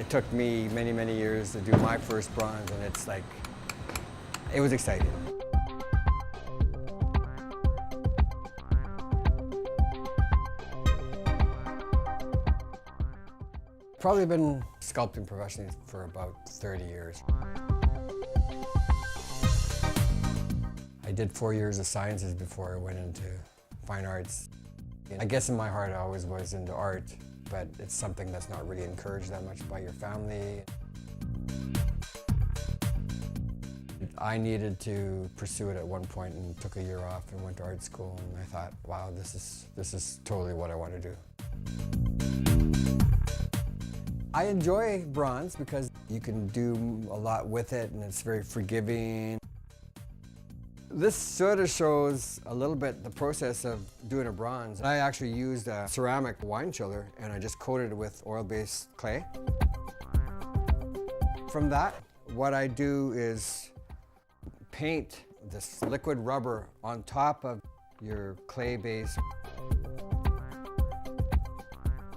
It took me many, many years to do my first bronze, and it's like, it was exciting. Probably been sculpting professionally for about 30 years. I did 4 years of sciences before I went into fine arts. I guess in my heart I always was into art, but it's something that's not really encouraged that much by your family. I needed to pursue it at one point and took a year off and went to art school, and I thought, wow, this is totally what I want to do. I enjoy bronze because you can do a lot with it and it's very forgiving. This sort of shows a little bit the process of doing a bronze. I actually used a ceramic wine chiller and I just coated it with oil-based clay. From that, what I do is paint this liquid rubber on top of your clay base.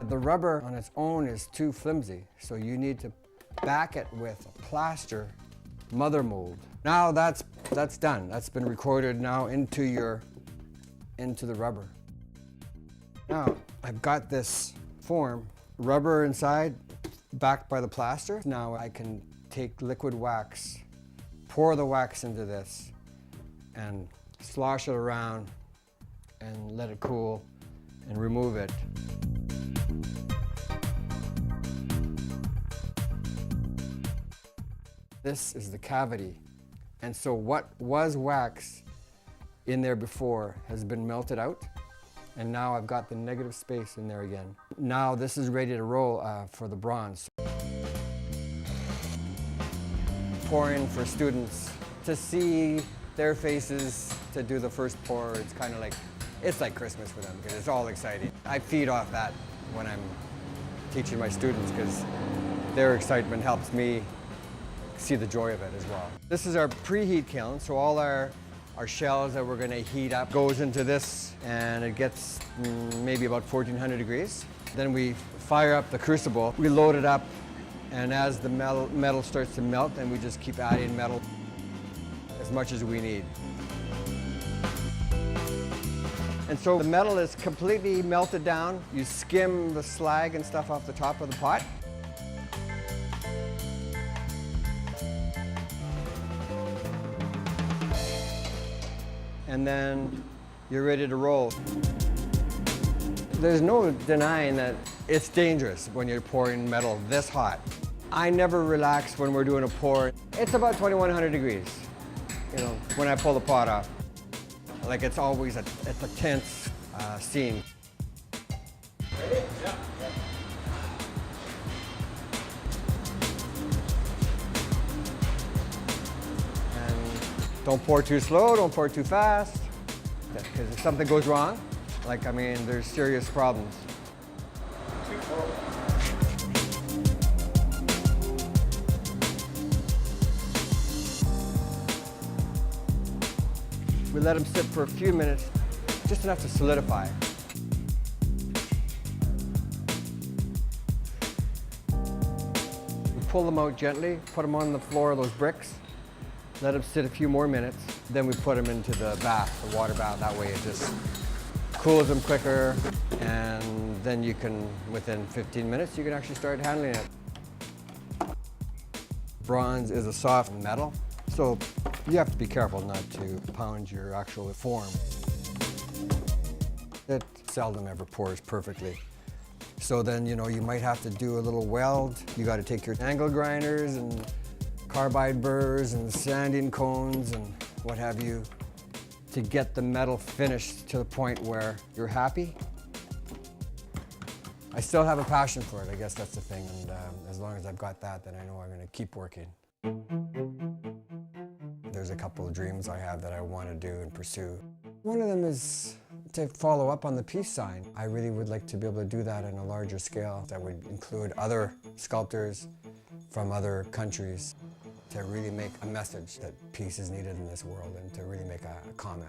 The rubber on its own is too flimsy, so you need to back it with a plaster mother mold. Now that's done. That's been recorded now into the rubber. Now I've got this form, rubber inside, backed by the plaster. Now I can take liquid wax, pour the wax into this, and slosh it around and let it cool and remove it. This is the cavity. And so what was wax in there before has been melted out, and now I've got the negative space in there again. Now this is ready to roll for the bronze. Pouring for students to see their faces, to do the first pour. It's kind of like, it's like Christmas for them because it's all exciting. I feed off that when I'm teaching my students because their excitement helps me see the joy of it as well. This is our preheat kiln, so all our shells that we're going to heat up goes into this, and it gets maybe about 1400 degrees. Then we fire up the crucible, we load it up, and as the metal starts to melt, then we just keep adding metal as much as we need. And so the metal is completely melted down. You skim the slag and stuff off the top of the pot. And then you're ready to roll. There's no denying that it's dangerous when you're pouring metal this hot. I never relax when we're doing a pour. It's about 2100 degrees, you know, when I pull the pot off. Like it's always it's a tense scene. Ready? Yeah. Don't pour too slow, don't pour too fast, because if something goes wrong, like, I mean, there's serious problems. We let them sit for a few minutes, just enough to solidify. We pull them out gently, put them on the floor of those bricks, let them sit a few more minutes, then we put them into the bath, the water bath. That way it just cools them quicker, and then you can, within 15 minutes, you can actually start handling it. Bronze is a soft metal, so you have to be careful not to pound your actual form. It seldom ever pours perfectly. So then, you know, you might have to do a little weld. You got to take your angle grinders and carbide burrs and sanding cones and what have you to get the metal finished to the point where you're happy. I still have a passion for it, I guess that's the thing, and as long as I've got that, then I know I'm going to keep working. There's a couple of dreams I have that I want to do and pursue. One of them is to follow up on the peace sign. I really would like to be able to do that on a larger scale that would include other sculptors from other countries to really make a message that peace is needed in this world and to really make a comment.